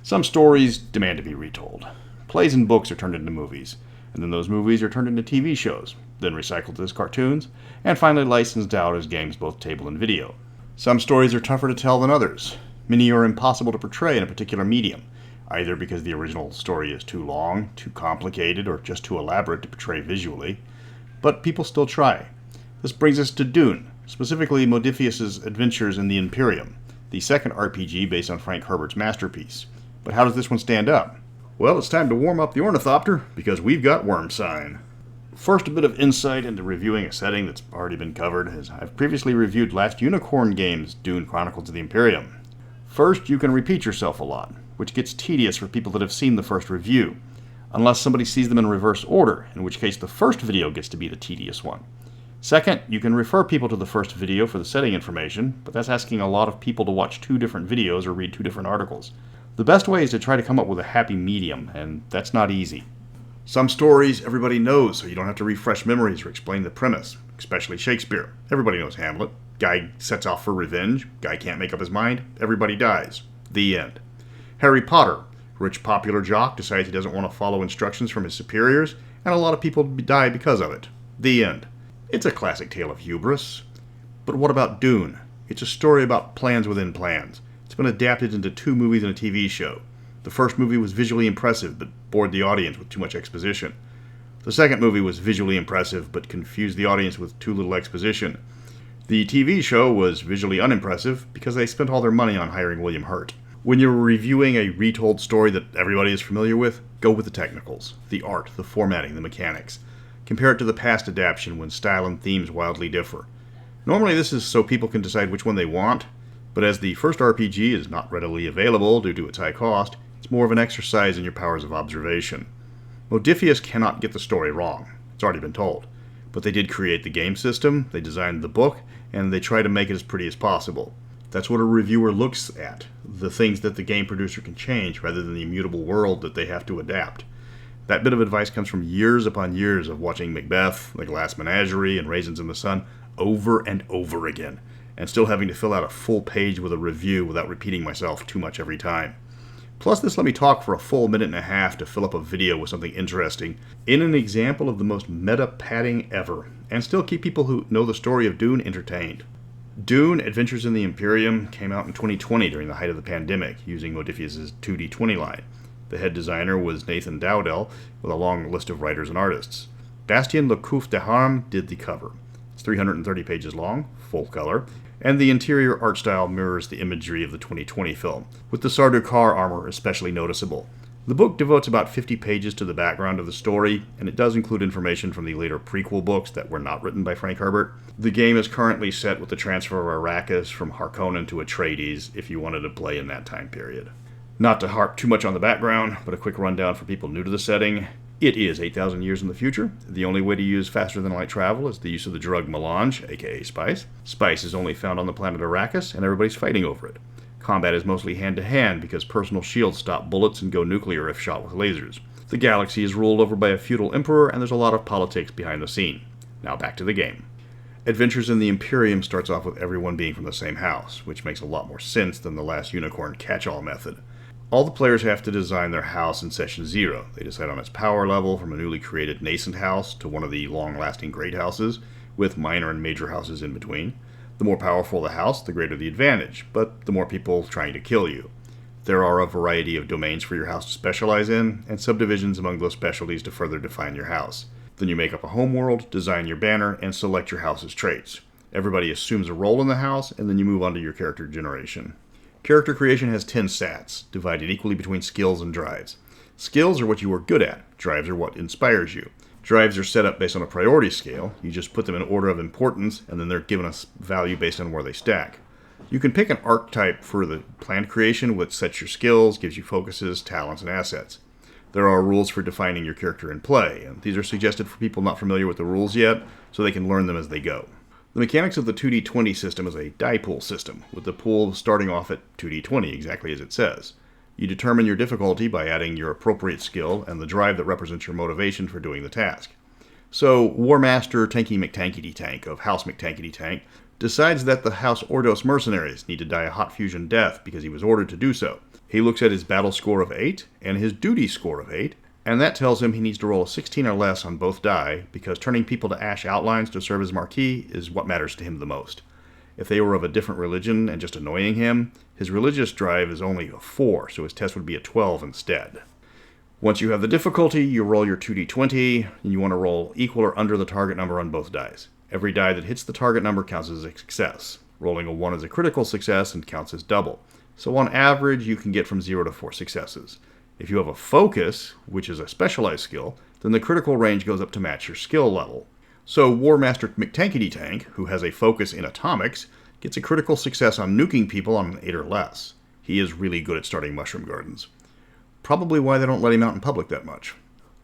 Some stories demand to be retold. Plays and books are turned into movies, and then those movies are turned into TV shows, then recycled as cartoons, and finally licensed out as games both table and video. Some stories are tougher to tell than others. Many are impossible to portray in a particular medium, either because the original story is too long, too complicated, or just too elaborate to portray visually. But people still try. This brings us to Dune, specifically Modiphius's Adventures in the Imperium, the second RPG based on Frank Herbert's masterpiece. But how does this one stand up? Well, it's time to warm up the ornithopter, because we've got worm sign. First, a bit of insight into reviewing a setting that's already been covered, as I've previously reviewed Last Unicorn Games' Dune Chronicles of the Imperium. First, you can repeat yourself a lot, which gets tedious for people that have seen the first review, unless somebody sees them in reverse order, in which case the first video gets to be the tedious one. Second, you can refer people to the first video for the setting information, but that's asking a lot of people to watch two different videos or read two different articles. The best way is to try to come up with a happy medium, and that's not easy. Some stories everybody knows, so you don't have to refresh memories or explain the premise, especially Shakespeare. Everybody knows Hamlet. Guy sets off for revenge. Guy can't make up his mind. Everybody dies. The end. Harry Potter. Rich popular jock decides he doesn't want to follow instructions from his superiors, and a lot of people die because of it. The end. It's a classic tale of hubris. But what about Dune? It's a story about plans within plans. It's been adapted into 2 movies and a TV show. The first movie was visually impressive, but bored the audience with too much exposition. The second movie was visually impressive, but confused the audience with too little exposition. The TV show was visually unimpressive, because they spent all their money on hiring William Hurt. When you're reviewing a retold story that everybody is familiar with, go with the technicals, the art, the formatting, the mechanics. Compare it to the past adaptation when style and themes wildly differ. Normally this is so people can decide which one they want, but as the first RPG is not readily available due to its high cost, it's more of an exercise in your powers of observation. Modiphius cannot get the story wrong. It's already been told. But they did create the game system, they designed the book, and they try to make it as pretty as possible. That's what a reviewer looks at, the things that the game producer can change rather than the immutable world that they have to adapt. That bit of advice comes from years upon years of watching Macbeth, The Glass Menagerie, and Raisins in the Sun over and over again, and still having to fill out a full page with a review without repeating myself too much every time. Plus, this let me talk for a full minute and a half to fill up a video with something interesting in an example of the most meta padding ever, and still keep people who know the story of Dune entertained. Dune Adventures in the Imperium came out in 2020 during the height of the pandemic, using Modiphius's 2D20 line. The head designer was Nathan Dowdell, with a long list of writers and artists. Bastien Lecouf de Harm did the cover. It's 330 pages long, full color, and the interior art style mirrors the imagery of the 2020 film, with the Sardaukar armor especially noticeable. The book devotes about 50 pages to the background of the story, and it does include information from the later prequel books that were not written by Frank Herbert. The game is currently set with the transfer of Arrakis from Harkonnen to Atriedes, if you wanted to play in that time period. Not to harp too much on the background, but a quick rundown for people new to the setting. It is 8,000 years in the future. The only way to use faster-than-light travel is the use of the drug melange, aka spice. Spice is only found on the planet Arrakis, and everybody's fighting over it. Combat is mostly hand-to-hand because personal shields stop bullets and go nuclear if shot with lasers. The galaxy is ruled over by a feudal emperor, and there's a lot of politics behind the scene. Now back to the game. Adventures in the Imperium starts off with everyone being from the same house, which makes a lot more sense than the Last Unicorn catch-all method. All the players have to design their house in Session 0. They decide on its power level from a newly created nascent house to one of the long-lasting great houses, with minor and major houses in between. The more powerful the house, the greater the advantage, but the more people trying to kill you. There are a variety of domains for your house to specialize in, and subdivisions among those specialties to further define your house. Then you make up a homeworld, design your banner, and select your house's traits. Everybody assumes a role in the house, and then you move on to your character generation. Character creation has 10 stats, divided equally between skills and drives. Skills are what you are good at. Drives are what inspires you. Drives are set up based on a priority scale. You just put them in order of importance, and then they're given a value based on where they stack. You can pick an archetype for the planned creation, which sets your skills, gives you focuses, talents, and assets. There are rules for defining your character in play, and these are suggested for people not familiar with the rules yet, so they can learn them as they go. The mechanics of the 2D20 system is a die pool system, with the pool starting off at 2D20, exactly as it says. You determine your difficulty by adding your appropriate skill and the drive that represents your motivation for doing the task. So, War Master Tanky McTankety Tank of House McTankety Tank decides that the House Ordos mercenaries need to die a hot fusion death because he was ordered to do so. He looks at his battle score of 8 and his duty score of 8, and that tells him he needs to roll a 16 or less on both die, because turning people to ash outlines to serve as marquee is what matters to him the most. If they were of a different religion and just annoying him, his religious drive is only a 4, so his test would be a 12 instead. Once you have the difficulty, you roll your 2d20, and you want to roll equal or under the target number on both dice. Every die that hits the target number counts as a success. Rolling a 1 is a critical success and counts as double. So on average, you can get from 0 to 4 successes. If you have a focus, which is a specialized skill, then the critical range goes up to match your skill level. So War Master McTankety Tank, who has a focus in atomics, gets a critical success on nuking people on an 8 or less. He is really good at starting mushroom gardens. Probably why they don't let him out in public that much.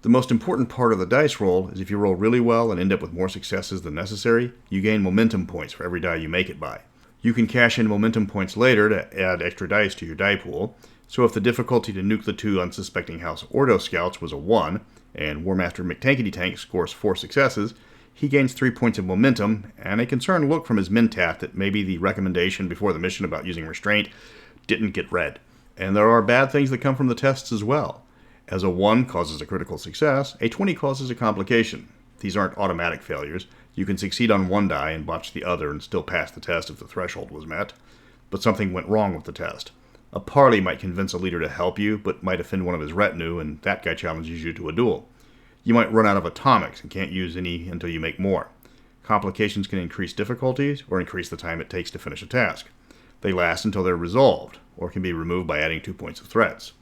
The most important part of the dice roll is if you roll really well and end up with more successes than necessary, you gain momentum points for every die you make it by. You can cash in momentum points later to add extra dice to your die pool, so if the difficulty to nuke the 2 unsuspecting House Ordo Scouts was a 1, and War Master McTankety Tank scores 4 successes, he gains 3 points of momentum, and a concerned look from his mentat that maybe the recommendation before the mission about using restraint didn't get read. And there are bad things that come from the tests as well. As a 1 causes a critical success, a 20 causes a complication. These aren't automatic failures. You can succeed on one die and botch the other and still pass the test if the threshold was met. But something went wrong with the test. A parley might convince a leader to help you, but might offend one of his retinue, and that guy challenges you to a duel. You might run out of atomics and can't use any until you make more. Complications can increase difficulties or increase the time it takes to finish a task. They last until they're resolved, or can be removed by adding 2 points of threats.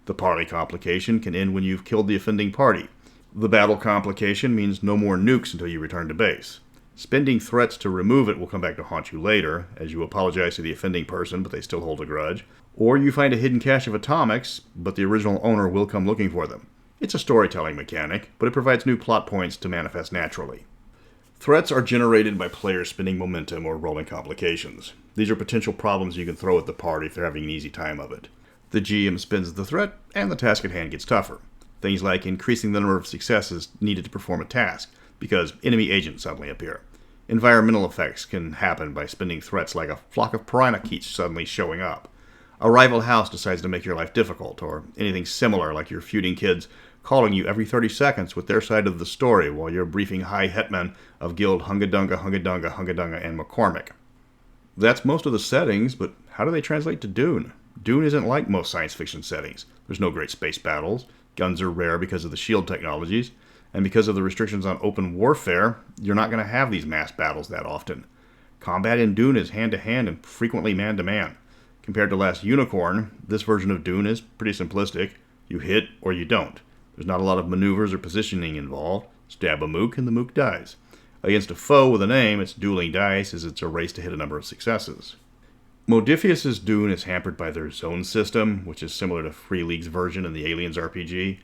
The parley complication can end when you've killed the offending party. The battle complication means no more nukes until you return to base. Spending threats to remove it will come back to haunt you later, as you apologize to the offending person but they still hold a grudge. Or you find a hidden cache of atomics, but the original owner will come looking for them. It's a storytelling mechanic, but it provides new plot points to manifest naturally. Threats are generated by players spending momentum or rolling complications. These are potential problems you can throw at the party if they're having an easy time of it. The GM spends the threat, and the task at hand gets tougher. Things like increasing the number of successes needed to perform a task, because enemy agents suddenly appear. Environmental effects can happen by spending threats like a flock of piranha suddenly showing up. A rival house decides to make your life difficult, or anything similar like your feuding kids calling you every 30 seconds with their side of the story while you're briefing High Hetman of Guild Hungadunga, Hungadunga, Hungadunga, and McCormick. That's most of the settings, but how do they translate to Dune? Dune isn't like most science fiction settings. There's no great space battles, guns are rare because of the shield technologies, and because of the restrictions on open warfare, you're not going to have these mass battles that often. Combat in Dune is hand-to-hand and frequently man-to-man. Compared to Last Unicorn, this version of Dune is pretty simplistic. You hit or you don't. There's not a lot of maneuvers or positioning involved. Stab a mook and the mook dies. Against a foe with a name, it's dueling dice as it's a race to hit a number of successes. Modiphius's Dune is hampered by their zone system, which is similar to Free League's version in the Aliens RPG.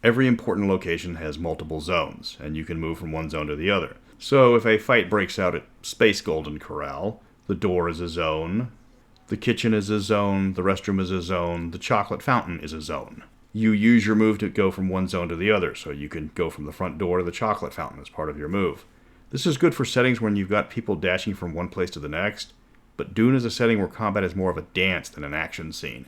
Every important location has multiple zones, and you can move from one zone to the other. So if a fight breaks out at Space Golden Corral, the door is a zone, the kitchen is a zone, the restroom is a zone, the chocolate fountain is a zone. You use your move to go from one zone to the other, so you can go from the front door to the chocolate fountain as part of your move. This is good for settings when you've got people dashing from one place to the next, but Dune is a setting where combat is more of a dance than an action scene.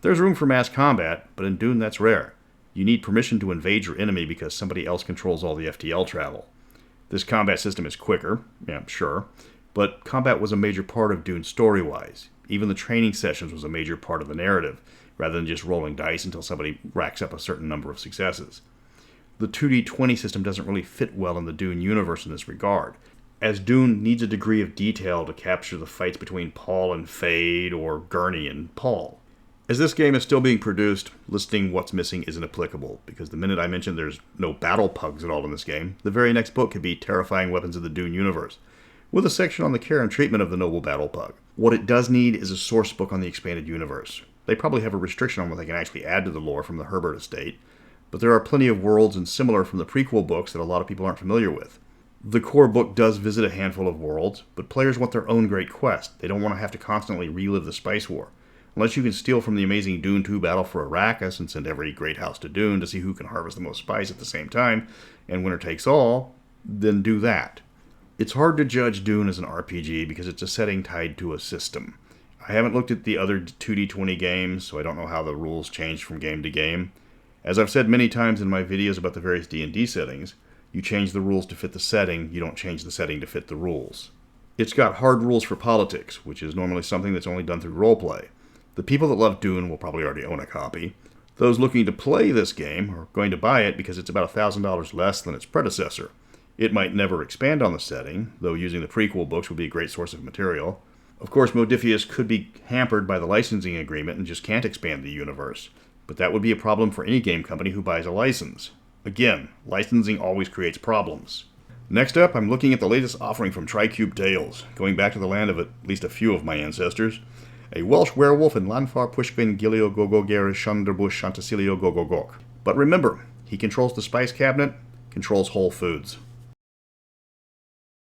There's room for mass combat, but in Dune that's rare. You need permission to invade your enemy because somebody else controls all the FTL travel. This combat system is quicker, yeah, sure, but combat was a major part of Dune story-wise. Even the training sessions was a major part of the narrative, rather than just rolling dice until somebody racks up a certain number of successes. The 2d20 system doesn't really fit well in the Dune universe in this regard, as Dune needs a degree of detail to capture the fights between Paul and Fade or Gurney and Paul. As this game is still being produced, listing what's missing isn't applicable, because the minute I mention there's no battle pugs at all in this game, the very next book could be Terrifying Weapons of the Dune Universe, with a section on the care and treatment of the noble battle pug. What it does need is a source book on the expanded universe. They probably have a restriction on what they can actually add to the lore from the Herbert estate, but there are plenty of worlds and similar from the prequel books that a lot of people aren't familiar with. The core book does visit a handful of worlds, but players want their own great quest. They don't want to have to constantly relive the Spice War. Unless you can steal from the amazing Dune 2 battle for Arrakis and send every great house to Dune to see who can harvest the most spice at the same time, and winner takes all, then do that. It's hard to judge Dune as an RPG because it's a setting tied to a system. I haven't looked at the other 2D20 games, so I don't know how the rules change from game to game. As I've said many times in my videos about the various D&D settings, you change the rules to fit the setting, you don't change the setting to fit the rules. It's got hard rules for politics, which is normally something that's only done through roleplay. The people that love Dune will probably already own a copy. Those looking to play this game are going to buy it because it's about $1,000 less than its predecessor. It might never expand on the setting, though using the prequel books would be a great source of material. Of course, Modiphius could be hampered by the licensing agreement and just can't expand the universe. But that would be a problem for any game company who buys a license. Again, licensing always creates problems. Next up, I'm looking at the latest offering from Tricube Tales, going back to the land of at least a few of my ancestors. A Welsh werewolf in Lanfar Pushvin Gilio Gogoger Shunderbush Shantasilio Gogogok. But remember, he controls the spice cabinet, controls Whole Foods.